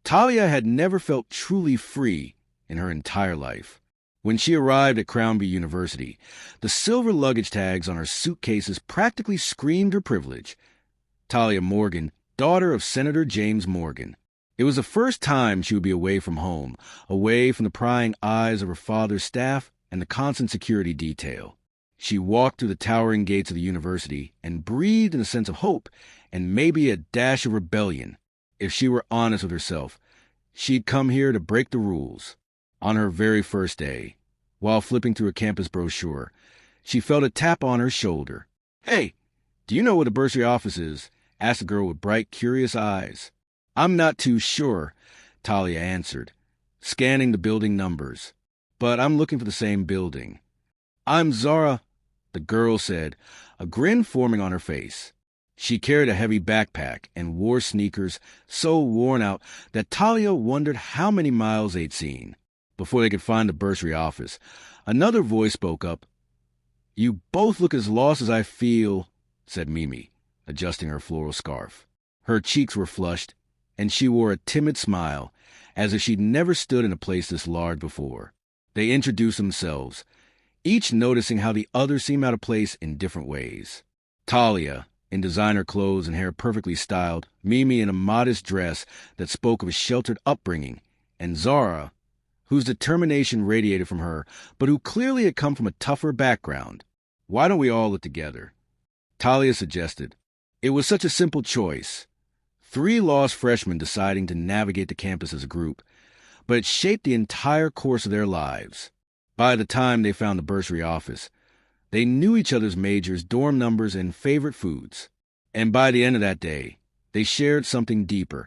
Talia had never felt truly free in her entire life. When she arrived at Crownby University, the silver luggage tags on her suitcases practically screamed her privilege. Talia Morgan, daughter of Senator James Morgan. It was the first time she would be away from home, away from the prying eyes of her father's staff and the constant security detail. She walked through the towering gates of the university and breathed in a sense of hope and maybe a dash of rebellion. If she were honest with herself, she'd come here to break the rules. On her very first day, while flipping through a campus brochure, she felt a tap on her shoulder. "Hey, do you know where the bursary office is?" asked a girl with bright, curious eyes. "I'm not too sure," Talia answered, scanning the building numbers. "But I'm looking for the same building." "I'm Zara," the girl said, a grin forming on her face. She carried a heavy backpack and wore sneakers so worn out that Talia wondered how many miles they'd seen. Before they could find the bursary office, another voice spoke up. "You both look as lost as I feel," said Mimi, adjusting her floral scarf. Her cheeks were flushed, and she wore a timid smile, as if she'd never stood in a place this large before. They introduced themselves, each noticing how the other seemed out of place in different ways. Talia, in designer clothes and hair perfectly styled, Mimi in a modest dress that spoke of a sheltered upbringing, and Zara, whose determination radiated from her, but who clearly had come from a tougher background. "Why don't we all look together?" Talia suggested. It was such a simple choice. 3 lost freshmen deciding to navigate the campus as a group, but it shaped the entire course of their lives. By the time they found the bursary office, they knew each other's majors, dorm numbers, and favorite foods. And by the end of that day, they shared something deeper,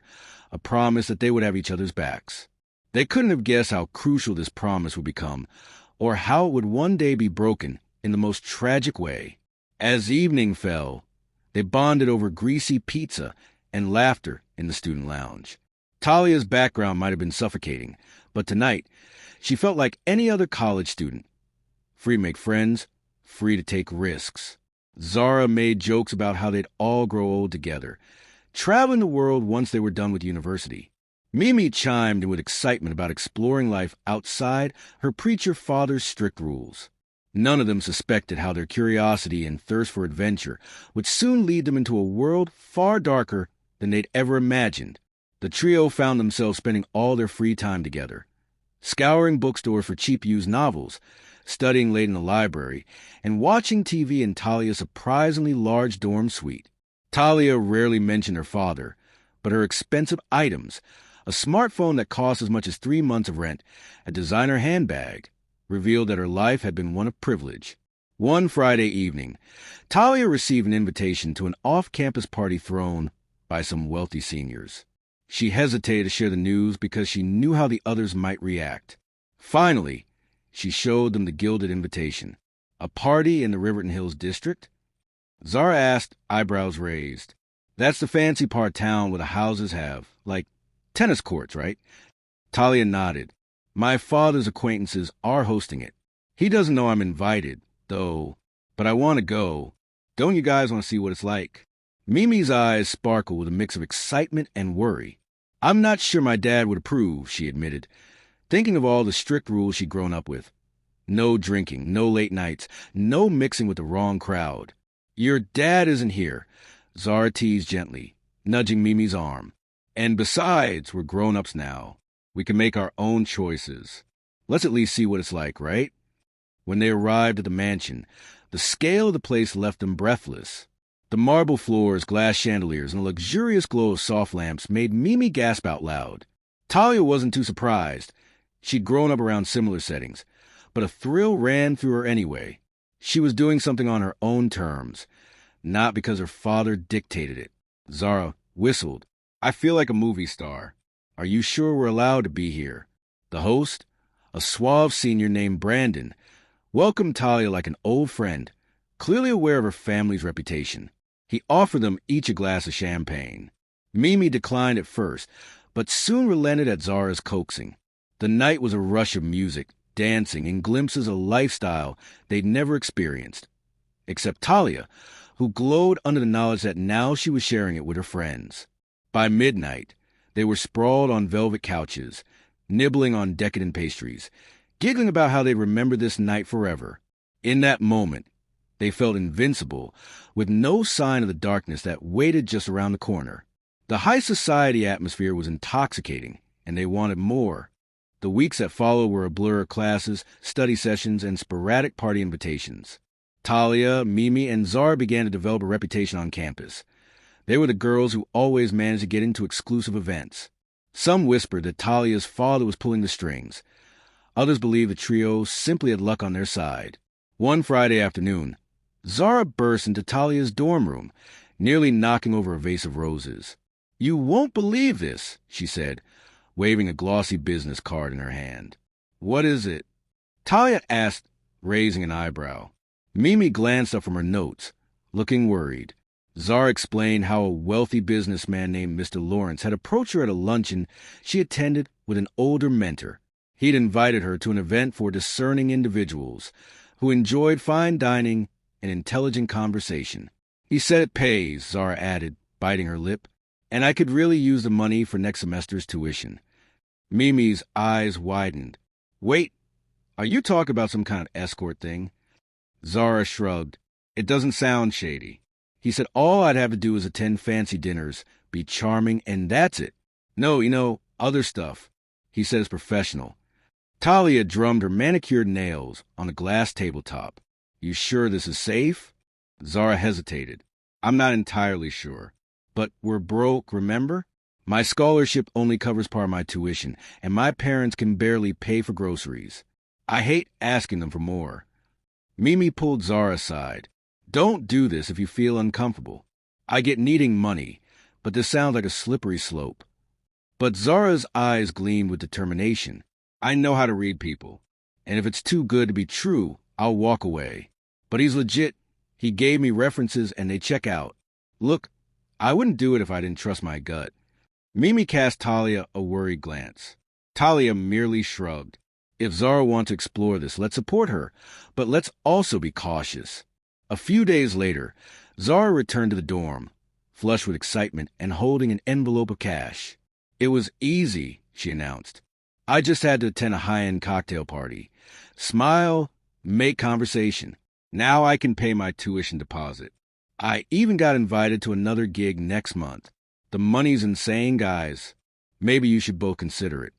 a promise that they would have each other's backs. They couldn't have guessed how crucial this promise would become, or how it would one day be broken in the most tragic way. As evening fell, they bonded over greasy pizza and laughter in the student lounge. Talia's background might have been suffocating, but tonight, she felt like any other college student. Free to make friends, free to take risks. Zara made jokes about how they'd all grow old together, traveling the world once they were done with university. Mimi chimed in with excitement about exploring life outside her preacher father's strict rules. None of them suspected how their curiosity and thirst for adventure would soon lead them into a world far darker than they'd ever imagined. The trio found themselves spending all their free time together, scouring bookstores for cheap used novels, studying late in the library, and watching TV in Talia's surprisingly large dorm suite. Talia rarely mentioned her father, but her expensive items, a smartphone that cost as much as 3 months of rent, a designer handbag, revealed that her life had been one of privilege. One Friday evening, Talia received an invitation to an off-campus party thrown by some wealthy seniors. She hesitated to share the news because she knew how the others might react. Finally, she showed them the gilded invitation. "A party in the Riverton Hills district?" Zara asked, eyebrows raised. "That's the fancy part of town where the houses have, like, tennis courts, right?" Talia nodded. "My father's acquaintances are hosting it. He doesn't know I'm invited, though, but I want to go. Don't you guys want to see what it's like?" Mimi's eyes sparkled with a mix of excitement and worry. "I'm not sure my dad would approve," she admitted, thinking of all the strict rules she'd grown up with. No drinking, no late nights, no mixing with the wrong crowd. "Your dad isn't here," Zara teased gently, nudging Mimi's arm. "And besides, we're grown-ups now. We can make our own choices. Let's at least see what it's like, right?" When they arrived at the mansion, the scale of the place left them breathless. The marble floors, glass chandeliers, and a luxurious glow of soft lamps made Mimi gasp out loud. Talia wasn't too surprised. She'd grown up around similar settings, but a thrill ran through her anyway. She was doing something on her own terms, not because her father dictated it. Zara whistled. "I feel like a movie star. Are you sure we're allowed to be here?" The host, a suave senior named Brandon, welcomed Talia like an old friend, clearly aware of her family's reputation. He offered them each a glass of champagne. Mimi declined at first, but soon relented at Zara's coaxing. The night was a rush of music, dancing, and glimpses of lifestyle they'd never experienced. Except Talia, who glowed under the knowledge that now she was sharing it with her friends. By midnight, They were sprawled on velvet couches, nibbling on decadent pastries, giggling about how they'd remember this night forever. In that moment, they felt invincible, with no sign of the darkness that waited just around the corner. The high society atmosphere was intoxicating, and they wanted more. The weeks that followed were a blur of classes, study sessions, and sporadic party invitations. Talia, Mimi, and Zara began to develop a reputation on campus. They were the girls who always managed to get into exclusive events. Some whispered that Talia's father was pulling the strings. Others believed the trio simply had luck on their side. One Friday afternoon, Zara burst into Talia's dorm room, nearly knocking over a vase of roses. "You won't believe this," she said, waving a glossy business card in her hand. "What is it?" Talia asked, raising an eyebrow. Mimi glanced up from her notes, looking worried. Zara explained how a wealthy businessman named Mr. Lawrence had approached her at a luncheon she attended with an older mentor. He'd invited her to an event for discerning individuals who enjoyed fine dining and intelligent conversation. "He said it pays," Zara added, biting her lip, "and I could really use the money for next semester's tuition." Mimi's eyes widened. "Wait, are you talking about some kind of escort thing?" Zara shrugged. "It doesn't sound shady. He said all I'd have to do is attend fancy dinners, be charming, and that's it. No, other stuff. He said it's professional." Talia drummed her manicured nails on a glass tabletop. "You sure this is safe?" Zara hesitated. "I'm not entirely sure. But we're broke, remember? My scholarship only covers part of my tuition, and my parents can barely pay for groceries. I hate asking them for more." Mimi pulled Zara aside. "Don't do this if you feel uncomfortable. I get needing money, but this sounds like a slippery slope." But Zara's eyes gleamed with determination. "I know how to read people, and if it's too good to be true, I'll walk away. But he's legit. He gave me references and they check out. Look, I wouldn't do it if I didn't trust my gut." Mimi cast Talia a worried glance. Talia merely shrugged. "If Zara wants to explore this, let's support her, but let's also be cautious." A few days later, Zara returned to the dorm, flushed with excitement and holding an envelope of cash. "It was easy," she announced. "I just had to attend a high-end cocktail party. Smile, make conversation. Now I can pay my tuition deposit. I even got invited to another gig next month. The money's insane, guys. Maybe you should both consider it."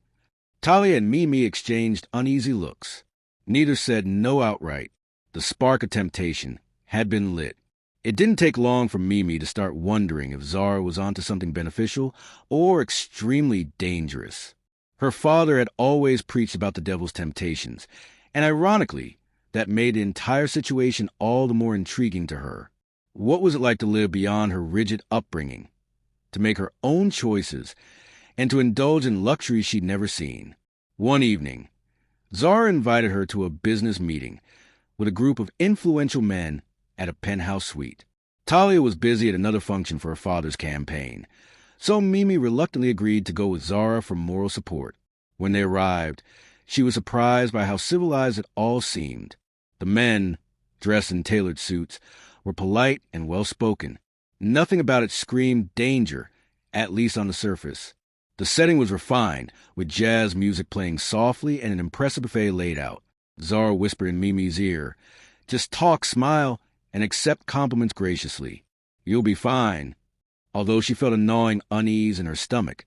Talia and Mimi exchanged uneasy looks. Neither said no outright. The spark of temptation had been lit. It didn't take long for Mimi to start wondering if Zara was onto something beneficial or extremely dangerous. Her father had always preached about the devil's temptations, and ironically, that made the entire situation all the more intriguing to her. What was it like to live beyond her rigid upbringing, to make her own choices, and to indulge in luxuries she'd never seen? One evening, Zara invited her to a business meeting with a group of influential men at a penthouse suite. Talia was busy at another function for her father's campaign, so Mimi reluctantly agreed to go with Zara for moral support. When they arrived, she was surprised by how civilized it all seemed. The men, dressed in tailored suits, were polite and well-spoken. Nothing about it screamed danger, at least on the surface. The setting was refined, with jazz music playing softly and an impressive buffet laid out. Zara whispered in Mimi's ear, "Just talk, smile, and accept compliments graciously. You'll be fine." Although she felt a gnawing unease in her stomach,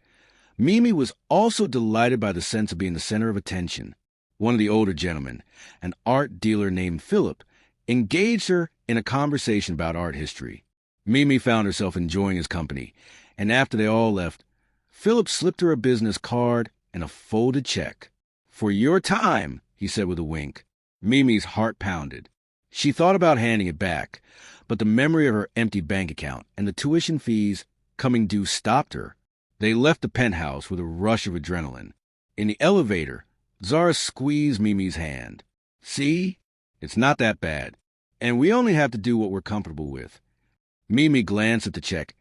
Mimi was also delighted by the sense of being the center of attention. One of the older gentlemen, an art dealer named Philip, engaged her in a conversation about art history. Mimi found herself enjoying his company, and after they all left, Philip slipped her a business card and a folded check. "For your time," he said with a wink. Mimi's heart pounded. She thought about handing it back, but the memory of her empty bank account and the tuition fees coming due stopped her. They left the penthouse with a rush of adrenaline. In the elevator, Zara squeezed Mimi's hand. "See? It's not that bad. And we only have to do what we're comfortable with." Mimi glanced at the check.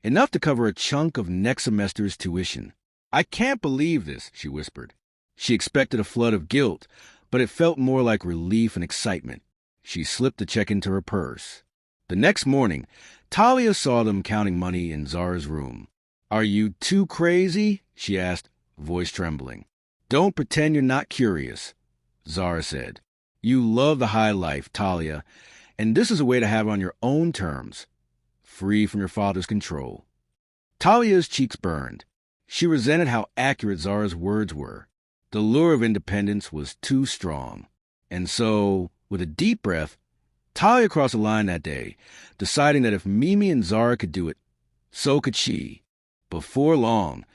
Enough to cover a chunk of next semester's tuition. "I can't believe this," she whispered. She expected a flood of guilt, but it felt more like relief and excitement. She slipped the check into her purse. The next morning, Talia saw them counting money in Zara's room. "Are you too crazy?" she asked, voice trembling. "Don't pretend you're not curious," Zara said. "You love the high life, Talia, and this is a way to have it on your own terms, free from your father's control." Talia's cheeks burned. She resented how accurate Zara's words were. The lure of independence was too strong. And so, with a deep breath, Talia crossed the line that day, deciding that if Mimi and Zara could do it, so could she. Before long,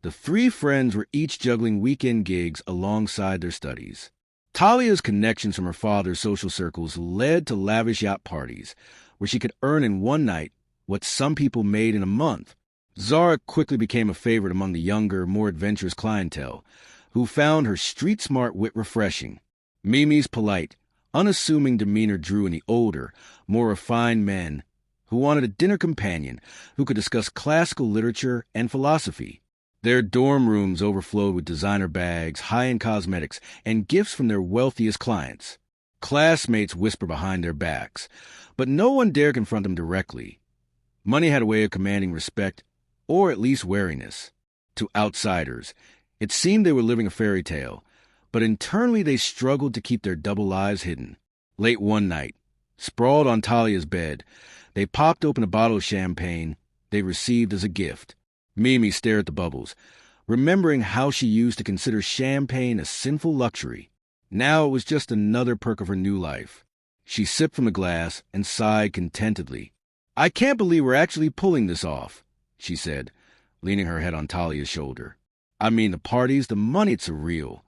the three friends were each juggling weekend gigs alongside their studies. Talia's connections from her father's social circles led to lavish yacht parties, where she could earn in one night what some people made in a month. Zara quickly became a favorite among the younger, more adventurous clientele, who found her street-smart wit refreshing. Mimi's polite, unassuming demeanor drew in the older, more refined men who wanted a dinner companion who could discuss classical literature and philosophy. Their dorm rooms overflowed with designer bags, high-end cosmetics, and gifts from their wealthiest clients. Classmates whispered behind their backs, but no one dared confront them directly. Money had a way of commanding respect, or at least wariness. To outsiders, it seemed they were living a fairy tale, but internally they struggled to keep their double lives hidden. Late one night, sprawled on Talia's bed, they popped open a bottle of champagne they received as a gift. Mimi stared at the bubbles, remembering how she used to consider champagne a sinful luxury. Now it was just another perk of her new life. She sipped from the glass and sighed contentedly. "I can't believe we're actually pulling this off," she said, leaning her head on Talia's shoulder. "I mean, the parties, the money, it's surreal."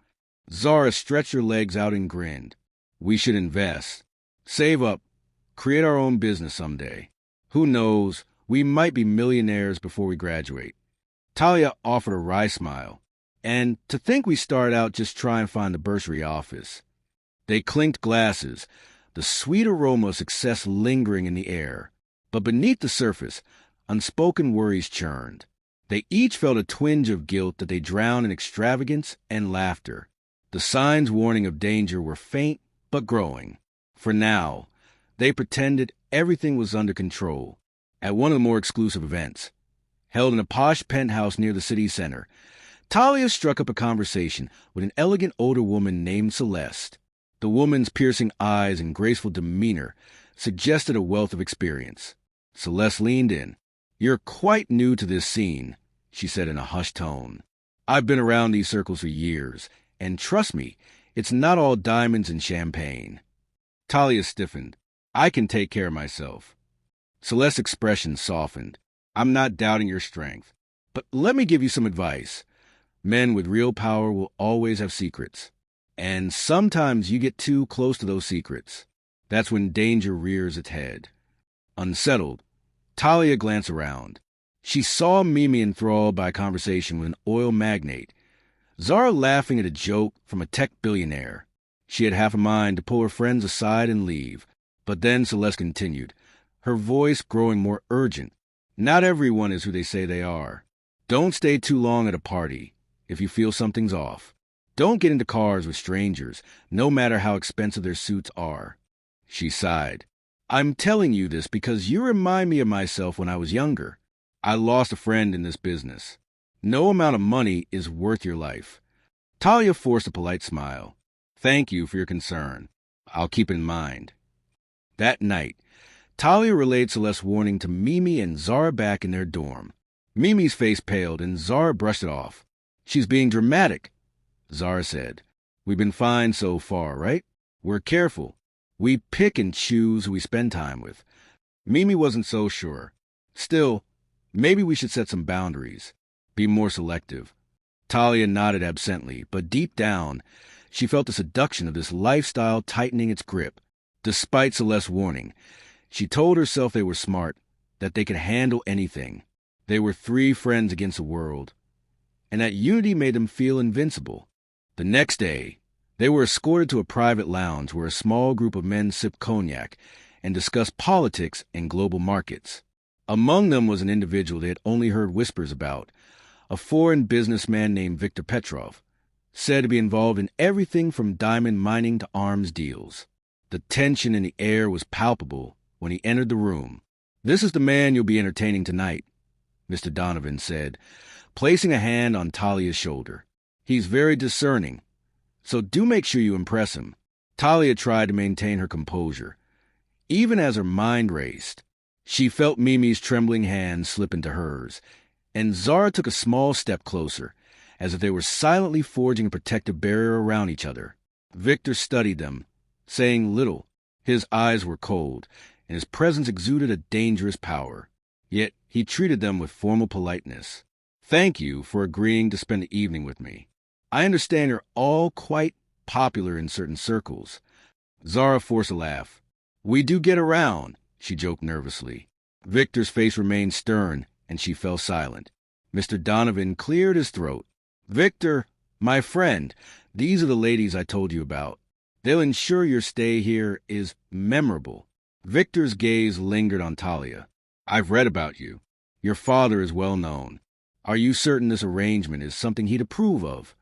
Zara stretched her legs out and grinned. "We should invest. Save up. Create our own business someday. Who knows, we might be millionaires before we graduate." Talia offered a wry smile. "And to think we started out just trying to find the bursary office." They clinked glasses, the sweet aroma of success lingering in the air. But beneath the surface, unspoken worries churned. They each felt a twinge of guilt that they drowned in extravagance and laughter. The signs warning of danger were faint but growing. For now, they pretended everything was under control. At one of the more exclusive events, held in a posh penthouse near the city center, Talia struck up a conversation with an elegant older woman named Celeste. The woman's piercing eyes and graceful demeanor suggested a wealth of experience. Celeste leaned in. "You're quite new to this scene," she said in a hushed tone. "I've been around these circles for years, and trust me, it's not all diamonds and champagne." Talia stiffened. "I can take care of myself." Celeste's expression softened. "I'm not doubting your strength, but let me give you some advice. Men with real power will always have secrets, and sometimes you get too close to those secrets. That's when danger rears its head." Unsettled, Talia glanced around. She saw Mimi enthralled by a conversation with an oil magnate, Zara laughing at a joke from a tech billionaire. She had half a mind to pull her friends aside and leave, but then Celeste continued, her voice growing more urgent. "Not everyone is who they say they are. Don't stay too long at a party if you feel something's off. Don't get into cars with strangers, no matter how expensive their suits are." She sighed. "I'm telling you this because you remind me of myself when I was younger. I lost a friend in this business. No amount of money is worth your life." Talia forced a polite smile. "Thank you for your concern. I'll keep it in mind." That night, Talia relayed Celeste's warning to Mimi and Zara back in their dorm. Mimi's face paled and Zara brushed it off. "She's being dramatic," Zara said. "We've been fine so far, right? We're careful. We pick and choose who we spend time with." Mimi wasn't so sure. "Still, maybe we should set some boundaries. Be more selective." Talia nodded absently, but deep down, she felt the seduction of this lifestyle tightening its grip. Despite Celeste's warning, she told herself they were smart, that they could handle anything. They were three friends against the world, and that unity made them feel invincible. The next day, they were escorted to a private lounge where a small group of men sipped cognac and discussed politics and global markets. Among them was an individual they had only heard whispers about, a foreign businessman named Viktor Petrov, said to be involved in everything from diamond mining to arms deals. The tension in the air was palpable when he entered the room. "This is the man you'll be entertaining tonight," Mr. Donovan said, placing a hand on Talia's shoulder. "He's very discerning, so do make sure you impress him." Talia tried to maintain her composure. Even as her mind raced, she felt Mimi's trembling hand slip into hers, and Zara took a small step closer, as if they were silently forging a protective barrier around each other. Victor studied them, saying little. His eyes were cold, and his presence exuded a dangerous power. Yet he treated them with formal politeness. "Thank you for agreeing to spend the evening with me. I understand you're all quite popular in certain circles." Zara forced a laugh. "We do get around," she joked nervously. Victor's face remained stern, and she fell silent. Mr. Donovan cleared his throat. "Victor, my friend, these are the ladies I told you about. They'll ensure your stay here is memorable." Victor's gaze lingered on Talia. "I've read about you. Your father is well known. Are you certain this arrangement is something he'd approve of?"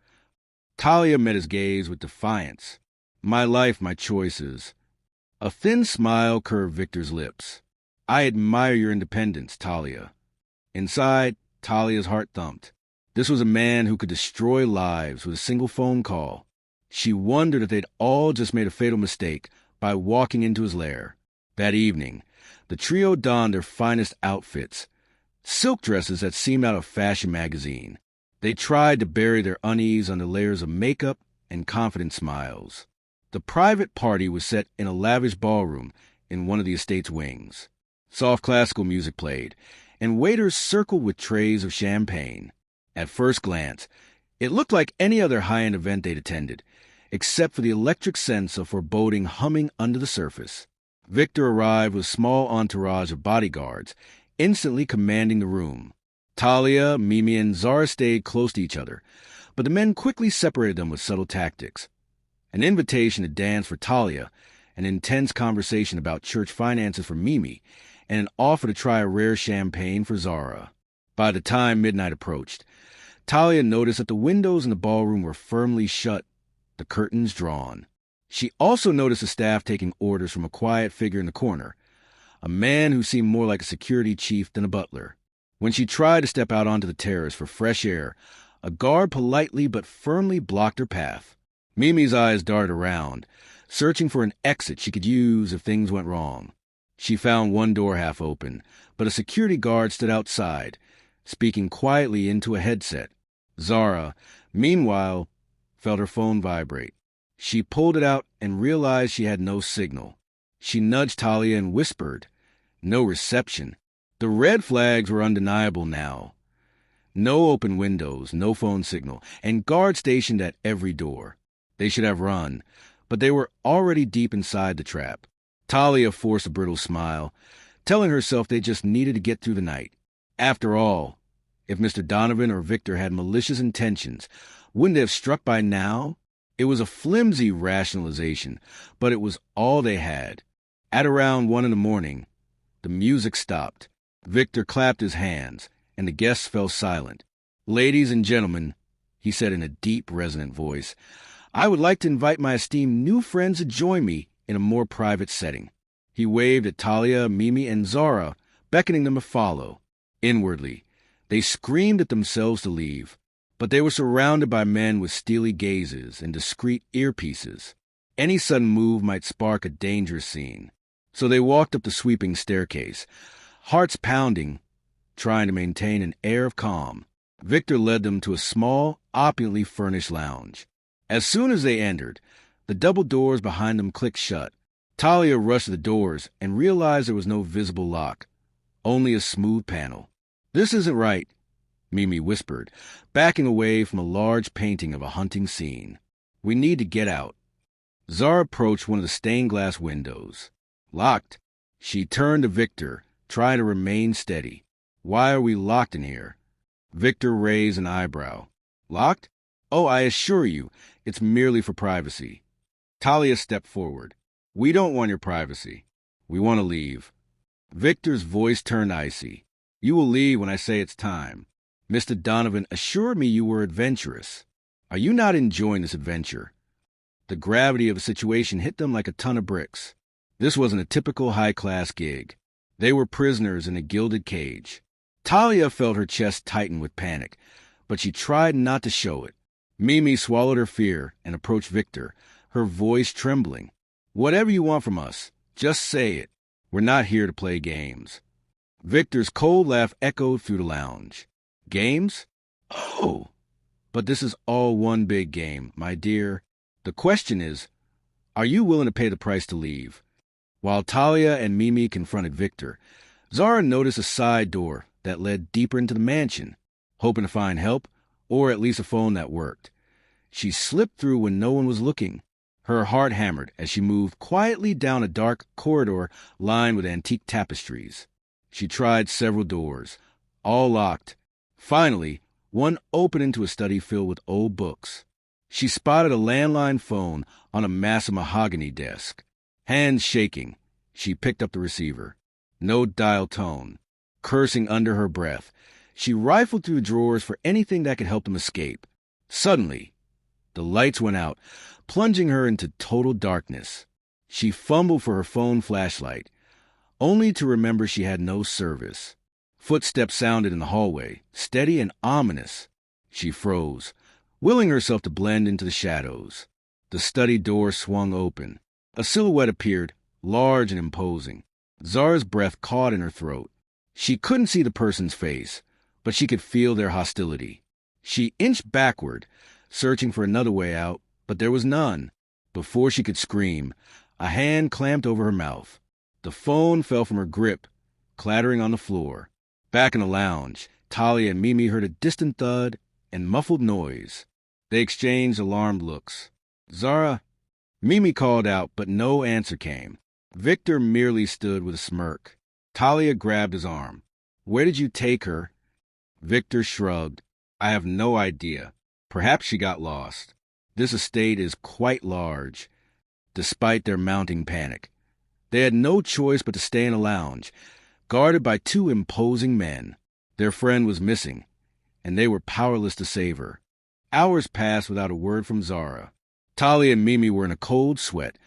Talia met his gaze with defiance. "My life, my choices." A thin smile curved Victor's lips. "I admire your independence, Talia." Inside, Talia's heart thumped. This was a man who could destroy lives with a single phone call. She wondered if they'd all just made a fatal mistake by walking into his lair. That evening, the trio donned their finest outfits, silk dresses that seemed out of a fashion magazine. They tried to bury their unease under layers of makeup and confident smiles. The private party was set in a lavish ballroom in one of the estate's wings. Soft classical music played, and waiters circled with trays of champagne. At first glance, it looked like any other high-end event they'd attended, except for the electric sense of foreboding humming under the surface. Victor arrived with a small entourage of bodyguards, instantly commanding the room. Talia, Mimi, and Zara stayed close to each other, but the men quickly separated them with subtle tactics. An invitation to dance for Talia, an intense conversation about church finances for Mimi, and an offer to try a rare champagne for Zara. By the time midnight approached, Talia noticed that the windows in the ballroom were firmly shut, the curtains drawn. She also noticed the staff taking orders from a quiet figure in the corner, a man who seemed more like a security chief than a butler. When she tried to step out onto the terrace for fresh air, a guard politely but firmly blocked her path. Mimi's eyes darted around, searching for an exit she could use if things went wrong. She found one door half open, but a security guard stood outside, speaking quietly into a headset. Zara, meanwhile, felt her phone vibrate. She pulled it out and realized she had no signal. She nudged Talia and whispered, "No reception." The red flags were undeniable now. No open windows, no phone signal, and guards stationed at every door. They should have run, but they were already deep inside the trap. Talia forced a brittle smile, telling herself they just needed to get through the night. After all, if Mr. Donovan or Victor had malicious intentions, wouldn't they have struck by now? It was a flimsy rationalization, but it was all they had. At around 1 a.m, the music stopped. Victor clapped his hands, and the guests fell silent. "Ladies and gentlemen," he said in a deep, resonant voice, "I would like to invite my esteemed new friends to join me in a more private setting." He waved at Talia, Mimi, and Zara, beckoning them to follow. Inwardly, they screamed at themselves to leave, but they were surrounded by men with steely gazes and discreet earpieces. Any sudden move might spark a dangerous scene. So they walked up the sweeping staircase, hearts pounding, trying to maintain an air of calm. Victor led them to a small, opulently furnished lounge. As soon as they entered, the double doors behind them clicked shut. Talia rushed to the doors and realized there was no visible lock, only a smooth panel. "This isn't right," Mimi whispered, backing away from a large painting of a hunting scene. "We need to get out." Zara approached one of the stained glass windows. "Locked." She turned to Victor, trying to remain steady. "Why are we locked in here?" Victor raised an eyebrow. "Locked? Oh, I assure you, it's merely for privacy." Talia stepped forward. "We don't want your privacy. We want to leave." Victor's voice turned icy. "You will leave when I say it's time. Mr. Donovan assured me you were adventurous. Are you not enjoying this adventure?" The gravity of the situation hit them like a ton of bricks. This wasn't a typical high-class gig. They were prisoners in a gilded cage. Talia felt her chest tighten with panic, but she tried not to show it. Mimi swallowed her fear and approached Victor, her voice trembling. "Whatever you want from us, just say it. We're not here to play games." Victor's cold laugh echoed through the lounge. "Games? Oh, but this is all one big game, my dear. The question is, are you willing to pay the price to leave?" While Talia and Mimi confronted Victor, Zara noticed a side door that led deeper into the mansion, hoping to find help, or at least a phone that worked. She slipped through when no one was looking. Her heart hammered as she moved quietly down a dark corridor lined with antique tapestries. She tried several doors, all locked. Finally, one opened into a study filled with old books. She spotted a landline phone on a massive mahogany desk. Hands shaking, she picked up the receiver. No dial tone. Cursing under her breath, she rifled through drawers for anything that could help them escape. Suddenly, the lights went out, plunging her into total darkness. She fumbled for her phone flashlight, only to remember she had no service. Footsteps sounded in the hallway, steady and ominous. She froze, willing herself to blend into the shadows. The study door swung open. A silhouette appeared, large and imposing. Zara's breath caught in her throat. She couldn't see the person's face, but she could feel their hostility. She inched backward, searching for another way out, but there was none. Before she could scream, a hand clamped over her mouth. The phone fell from her grip, clattering on the floor. Back in the lounge, Talia and Mimi heard a distant thud and muffled noise. They exchanged alarmed looks. "Zara?" Mimi called out, but no answer came. Victor merely stood with a smirk. Talia grabbed his arm. "Where did you take her?" Victor shrugged. "I have no idea. Perhaps she got lost. This estate is quite large." Despite their mounting panic, they had no choice but to stay in a lounge, guarded by two imposing men. Their friend was missing, and they were powerless to save her. Hours passed without a word from Zara. Talia and Mimi were in a cold sweat,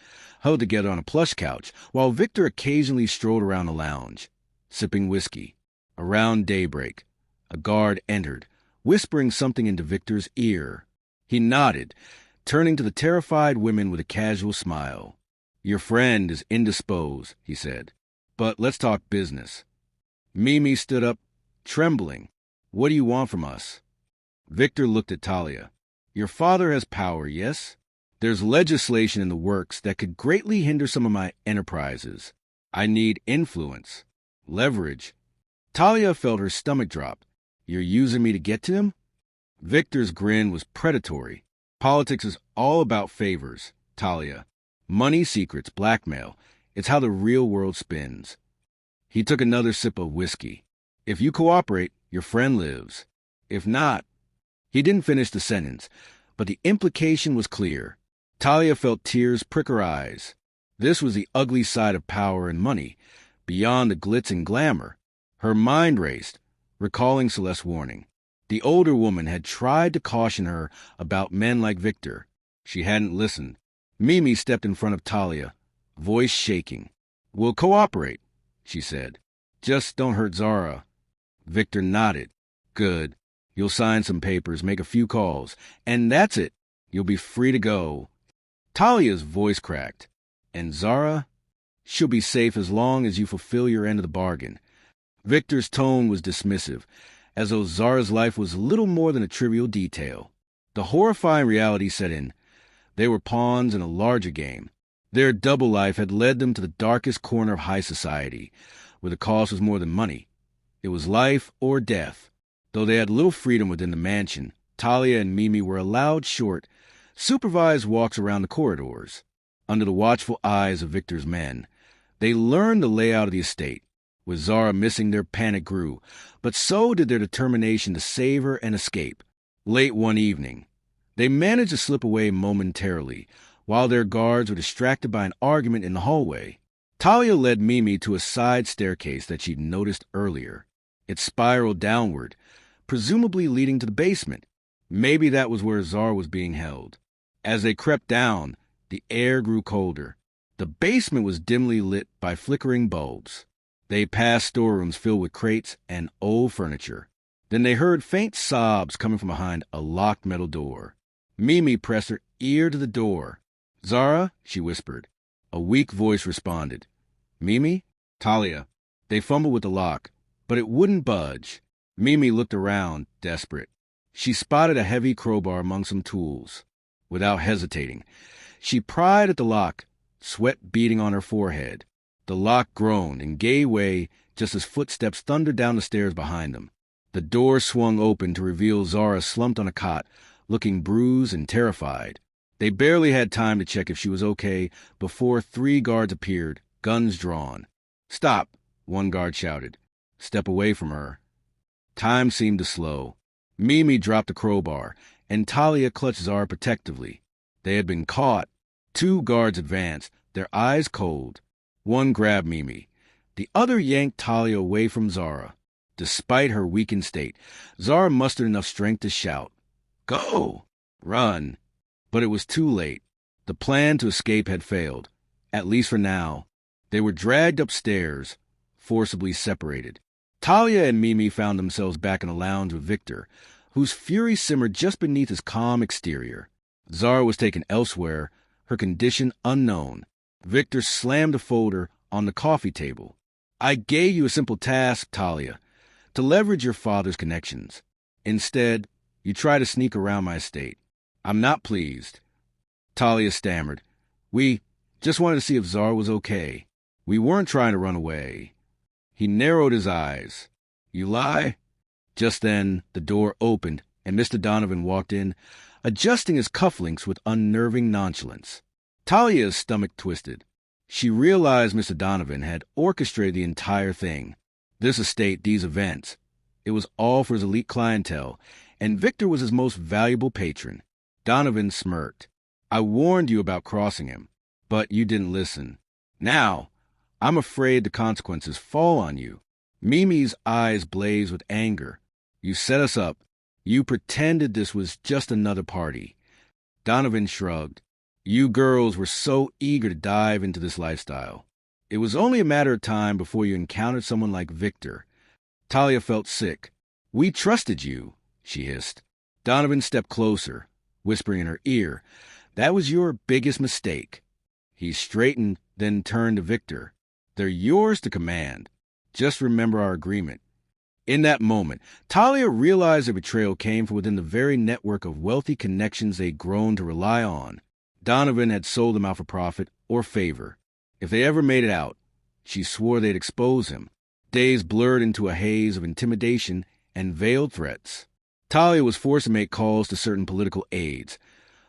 huddled together on a plush couch, while Victor occasionally strolled around the lounge, sipping whiskey. Around daybreak, a guard entered, whispering something into Victor's ear. He nodded, turning to the terrified women with a casual smile. "Your friend is indisposed," he said, "but let's talk business." Mimi stood up, trembling. "What do you want from us?" Victor looked at Talia. "Your father has power, yes? There's legislation in the works that could greatly hinder some of my enterprises. I need influence, leverage." Talia felt her stomach drop. "You're using me to get to him?" Victor's grin was predatory. "Politics is all about favors, Talia. Money, secrets, blackmail. It's how the real world spins." He took another sip of whiskey. "If you cooperate, your friend lives. If not—" He didn't finish the sentence, but the implication was clear. Talia felt tears prick her eyes. This was the ugly side of power and money, beyond the glitz and glamour. Her mind raced, recalling Celeste's warning. The older woman had tried to caution her about men like Victor. She hadn't listened. Mimi stepped in front of Talia, voice shaking. "We'll cooperate," she said. "Just don't hurt Zara." Victor nodded. "Good. You'll sign some papers, make a few calls, and that's it. You'll be free to go." Talia's voice cracked. "And Zara? She'll be safe as long as you fulfill your end of the bargain." Victor's tone was dismissive, as though Zara's life was little more than a trivial detail. The horrifying reality set in. They were pawns in a larger game. Their double life had led them to the darkest corner of high society, where the cost was more than money. It was life or death. Though they had little freedom within the mansion, Talia and Mimi were allowed short, supervised walks around the corridors. Under the watchful eyes of Victor's men, they learned the layout of the estate. With Zara missing, their panic grew, but so did their determination to save her and escape. Late one evening, they managed to slip away momentarily, while their guards were distracted by an argument in the hallway. Talia led Mimi to a side staircase that she'd noticed earlier. It spiraled downward, presumably leading to the basement. Maybe that was where Zara was being held. As they crept down, the air grew colder. The basement was dimly lit by flickering bulbs. They passed storerooms filled with crates and old furniture. Then they heard faint sobs coming from behind a locked metal door. Mimi pressed her ear to the door. "Zara?" she whispered. A weak voice responded. "Mimi?" "Talia." They fumbled with the lock, but it wouldn't budge. Mimi looked around, desperate. She spotted a heavy crowbar among some tools. Without hesitating, she pried at the lock, sweat beading on her forehead. The lock groaned and gave way just as footsteps thundered down the stairs behind them. The door swung open to reveal Zara slumped on a cot, looking bruised and terrified. They barely had time to check if she was okay before 3 guards appeared, guns drawn. "Stop," one guard shouted. "Step away from her." Time seemed to slow. Mimi dropped the crowbar, and Talia clutched Zara protectively. They had been caught. 2 guards advanced, their eyes cold. One grabbed Mimi. The other yanked Talia away from Zara. Despite her weakened state, Zara mustered enough strength to shout, "Go! Run!" But it was too late. The plan to escape had failed, at least for now. They were dragged upstairs, forcibly separated. Talia and Mimi found themselves back in a lounge with Victor, whose fury simmered just beneath his calm exterior. Zara was taken elsewhere, her condition unknown. Victor slammed a folder on the coffee table. "I gave you a simple task, Talia, to leverage your father's connections. Instead, you try to sneak around my estate. I'm not pleased." Talia stammered. "We just wanted to see if Zara was okay. We weren't trying to run away." He narrowed his eyes. "You lie?" Just then, the door opened, and Mr. Donovan walked in, adjusting his cufflinks with unnerving nonchalance. Talia's stomach twisted. She realized Mr. Donovan had orchestrated the entire thing. This estate, these events. It was all for his elite clientele, and Victor was his most valuable patron. Donovan smirked. "I warned you about crossing him, but you didn't listen. Now, I'm afraid the consequences fall on you." Mimi's eyes blazed with anger. "You set us up. You pretended this was just another party." Donovan shrugged. "You girls were so eager to dive into this lifestyle. It was only a matter of time before you encountered someone like Victor." Talia felt sick. "We trusted you," she hissed. Donovan stepped closer, whispering in her ear, "That was your biggest mistake." He straightened, then turned to Victor. "They're yours to command. Just remember our agreement." In that moment, Talia realized the betrayal came from within the very network of wealthy connections they'd grown to rely on. Donovan had sold them out for profit or favor. If they ever made it out, she swore they'd expose him. Days blurred into a haze of intimidation and veiled threats. Talia was forced to make calls to certain political aides,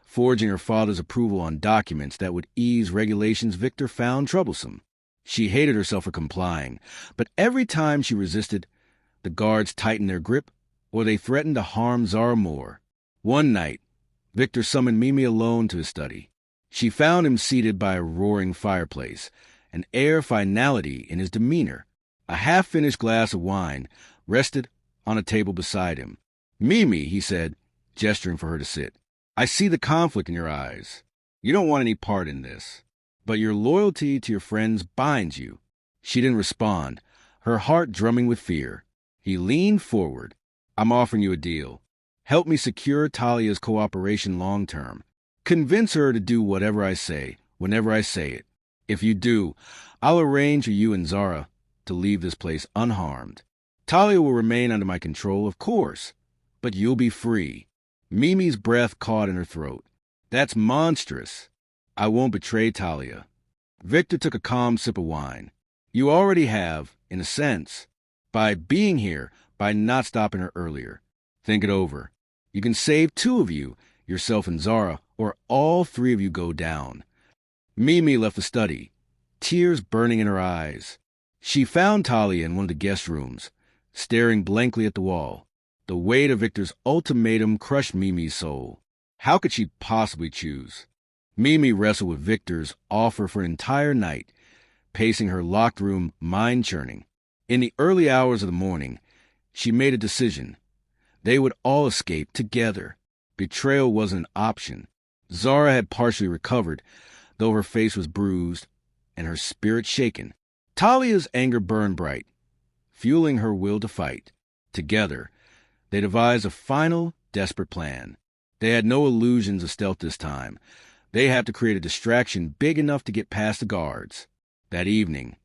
forging her father's approval on documents that would ease regulations Victor found troublesome. She hated herself for complying, but every time she resisted, the guards tightened their grip, or they threatened to harm Zara more. One night, Victor summoned Mimi alone to his study. She found him seated by a roaring fireplace, an air of finality in his demeanor. A half-finished glass of wine rested on a table beside him. "Mimi," he said, gesturing for her to sit, "I see the conflict in your eyes. You don't want any part in this, but your loyalty to your friends binds you." She didn't respond, her heart drumming with fear. He leaned forward. "I'm offering you a deal. Help me secure Talia's cooperation long term. Convince her to do whatever I say, whenever I say it. If you do, I'll arrange for you and Zara to leave this place unharmed. Talia will remain under my control, of course, but you'll be free." Mimi's breath caught in her throat. "That's monstrous. I won't betray Talia." Victor took a calm sip of wine. "You already have, in a sense, by being here, by not stopping her earlier. Think it over. You can save 2 of you, yourself and Zara, or all 3 of you go down." Mimi left the study, tears burning in her eyes. She found Talia in one of the guest rooms, staring blankly at the wall. The weight of Victor's ultimatum crushed Mimi's soul. How could she possibly choose? Mimi wrestled with Victor's offer for an entire night, pacing her locked room, mind-churning. In the early hours of the morning, she made a decision. They would all escape together. Betrayal wasn't an option. Zara had partially recovered, though her face was bruised and her spirit shaken. Talia's anger burned bright, fueling her will to fight. Together, they devised a final, desperate plan. They had no illusions of stealth this time. They had to create a distraction big enough to get past the guards. That evening,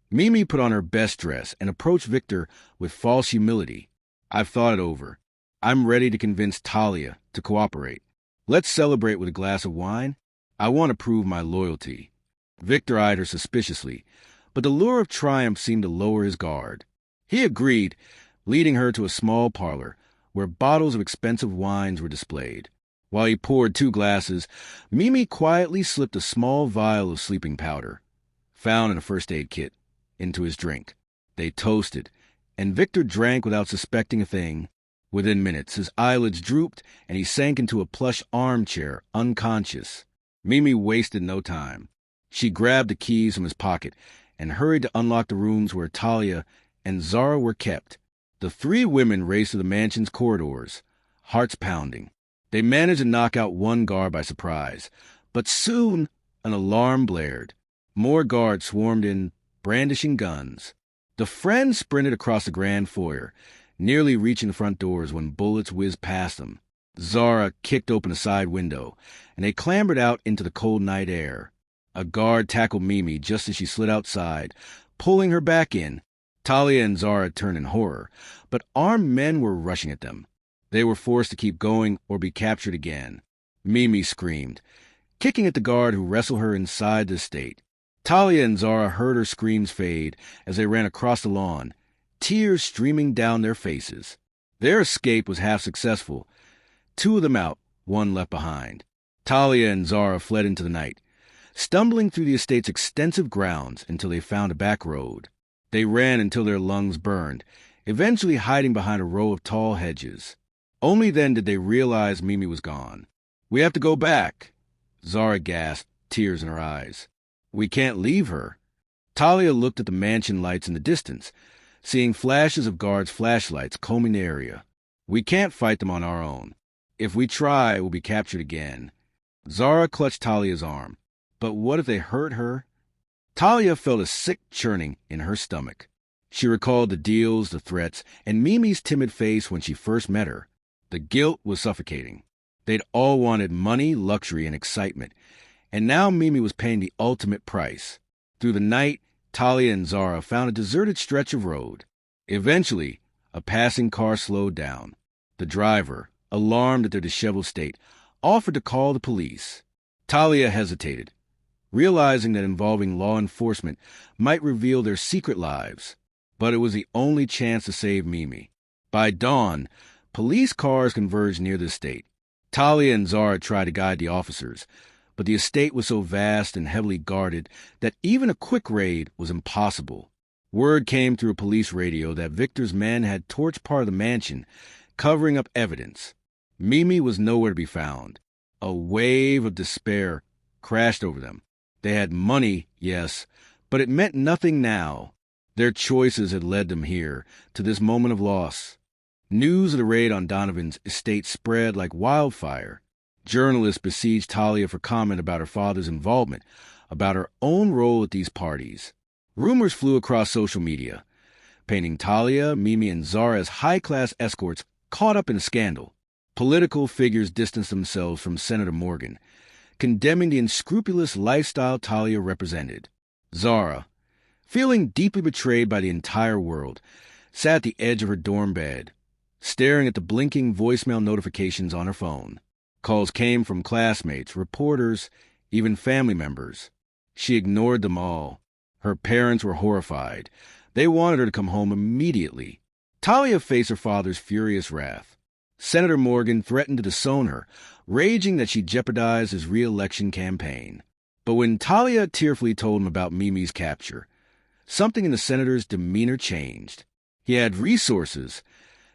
Mimi put on her best dress and approached Victor with false humility. "I've thought it over. I'm ready to convince Talia to cooperate. Let's celebrate with a glass of wine. I want to prove my loyalty." Victor eyed her suspiciously, but the lure of triumph seemed to lower his guard. He agreed, leading her to a small parlor where bottles of expensive wines were displayed. While he poured 2 glasses, Mimi quietly slipped a small vial of sleeping powder, found in a first aid kit, into his drink. They toasted, and Victor drank without suspecting a thing. Within minutes, his eyelids drooped, and he sank into a plush armchair, unconscious. Mimi wasted no time. She grabbed the keys from his pocket and hurried to unlock the rooms where Talia and Zara were kept. The 3 women raced through the mansion's corridors, hearts pounding. They managed to knock out one guard by surprise, but soon an alarm blared. More guards swarmed in, brandishing guns. The friends sprinted across the grand foyer, nearly reaching the front doors when bullets whizzed past them. Zara kicked open a side window, and they clambered out into the cold night air. A guard tackled Mimi just as she slid outside, pulling her back in. Talia and Zara turned in horror, but armed men were rushing at them. They were forced to keep going or be captured again. Mimi screamed, kicking at the guard who wrestled her inside the estate. Talia and Zara heard her screams fade as they ran across the lawn, tears streaming down their faces. Their escape was half successful. 2 of them out, 1 left behind. Talia and Zara fled into the night, stumbling through the estate's extensive grounds until they found a back road. They ran until their lungs burned, eventually hiding behind a row of tall hedges. Only then did they realize Mimi was gone. "We have to go back," Zara gasped, tears in her eyes. "We can't leave her." Talia looked at the mansion lights in the distance, seeing flashes of guards' flashlights combing the area. "We can't fight them on our own. If we try, we'll be captured again." Zara clutched Talia's arm. But what if they hurt her? Talia felt a sick churning in her stomach. She recalled the deals, the threats, and Mimi's timid face when she first met her. The guilt was suffocating. They'd all wanted money, luxury, and excitement, and now Mimi was paying the ultimate price. Through the night, Talia and Zara found a deserted stretch of road. Eventually, a passing car slowed down. The driver, alarmed at their disheveled state, offered to call the police. Talia hesitated, realizing that involving law enforcement might reveal their secret lives. But it was the only chance to save Mimi. By dawn, police cars converged near the estate. Talia and Zara tried to guide the officers, but the estate was so vast and heavily guarded that even a quick raid was impossible. Word came through a police radio that Victor's men had torched part of the mansion, covering up evidence. Mimi was nowhere to be found. A wave of despair crashed over them. They had money, yes, but it meant nothing now. Their choices had led them here, to this moment of loss. News of the raid on Donovan's estate spread like wildfire. Journalists besieged Talia for comment about her father's involvement, about her own role at these parties. Rumors flew across social media, painting Talia, Mimi, and Zara as high-class escorts caught up in a scandal. Political figures distanced themselves from Senator Morgan, condemning the unscrupulous lifestyle Talia represented. Zara, feeling deeply betrayed by the entire world, sat at the edge of her dorm bed, staring at the blinking voicemail notifications on her phone. Calls came from classmates, reporters, even family members. She ignored them all. Her parents were horrified. They wanted her to come home immediately. Talia faced her father's furious wrath. Senator Morgan threatened to disown her, raging that she'd jeopardize his re-election campaign. But when Talia tearfully told him about Mimi's capture, something in the senator's demeanor changed. He had resources,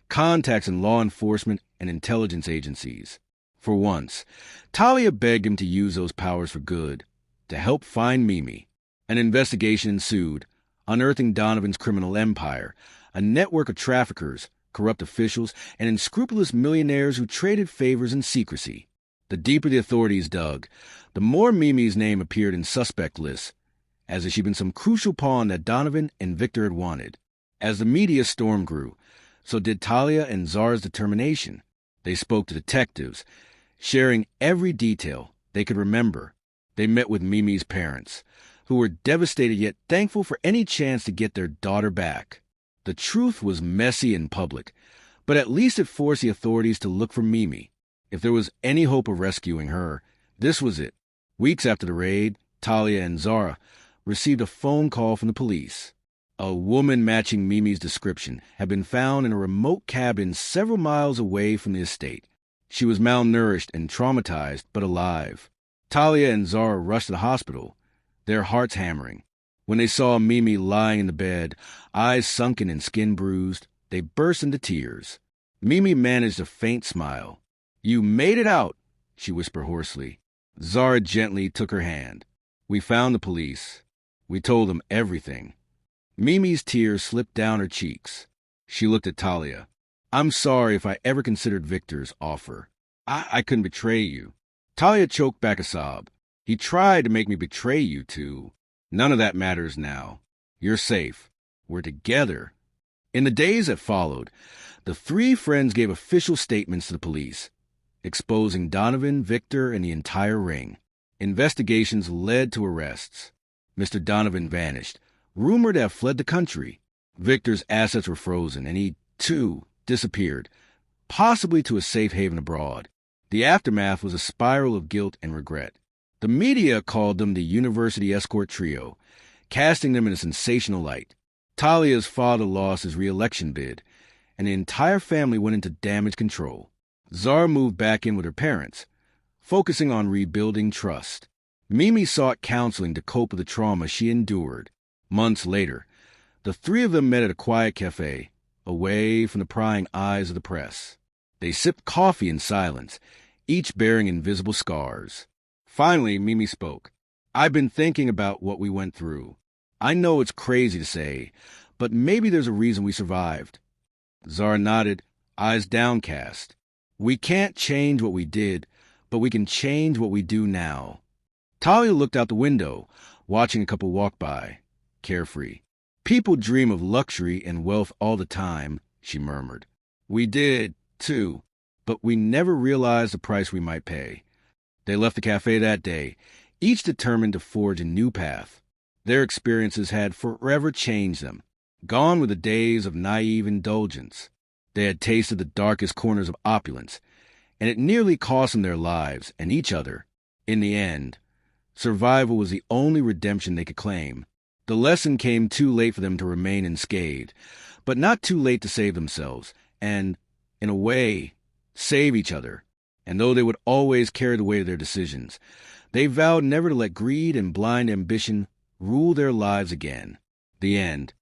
contacts in law enforcement and intelligence agencies. For once, Talia begged him to use those powers for good, to help find Mimi. An investigation ensued, unearthing Donovan's criminal empire, a network of traffickers, corrupt officials, and unscrupulous millionaires who traded favors in secrecy. The deeper the authorities dug, the more Mimi's name appeared in suspect lists, as if she'd been some crucial pawn that Donovan and Victor had wanted. As the media storm grew, so did Talia and Zara's determination. They spoke to detectives, sharing every detail they could remember. They met with Mimi's parents, who were devastated yet thankful for any chance to get their daughter back. The truth was messy in public, but at least it forced the authorities to look for Mimi. If there was any hope of rescuing her, this was it. Weeks after the raid, Talia and Zara received a phone call from the police. A woman matching Mimi's description had been found in a remote cabin several miles away from the estate. She was malnourished and traumatized, but alive. Talia and Zara rushed to the hospital, their hearts hammering. When they saw Mimi lying in the bed, eyes sunken and skin bruised, they burst into tears. Mimi managed a faint smile. "You made it out," she whispered hoarsely. Zara gently took her hand. "We found the police. We told them everything." Mimi's tears slipped down her cheeks. She looked at Talia. "I'm sorry if I ever considered Victor's offer. I couldn't betray you." Talia choked back a sob. "He tried to make me betray you too. None of that matters now. You're safe. We're together." In the days that followed, the three friends gave official statements to the police, exposing Donovan, Victor, and the entire ring. Investigations led to arrests. Mr. Donovan vanished, rumored to have fled the country. Victor's assets were frozen, and he, too, disappeared, possibly to a safe haven abroad. The aftermath was a spiral of guilt and regret. The media called them the University Escort Trio, casting them in a sensational light. Talia's father lost his re-election bid, and the entire family went into damage control. Zara moved back in with her parents, focusing on rebuilding trust. Mimi sought counseling to cope with the trauma she endured. Months later, the three of them met at a quiet cafe, away from the prying eyes of the press. They sipped coffee in silence, each bearing invisible scars. Finally, Mimi spoke. "I've been thinking about what we went through. I know it's crazy to say, but maybe there's a reason we survived." Zara nodded, eyes downcast. "We can't change what we did, but we can change what we do now." Talia looked out the window, watching a couple walk by, carefree. "People dream of luxury and wealth all the time," she murmured. "We did, too, but we never realized the price we might pay." They left the cafe that day, each determined to forge a new path. Their experiences had forever changed them. Gone were the days of naive indulgence. They had tasted the darkest corners of opulence, and it nearly cost them their lives and each other. In the end, survival was the only redemption they could claim. The lesson came too late for them to remain unscathed, but not too late to save themselves, and, in a way, save each other. And though they would always carry the weight of their decisions, they vowed never to let greed and blind ambition rule their lives again. The end.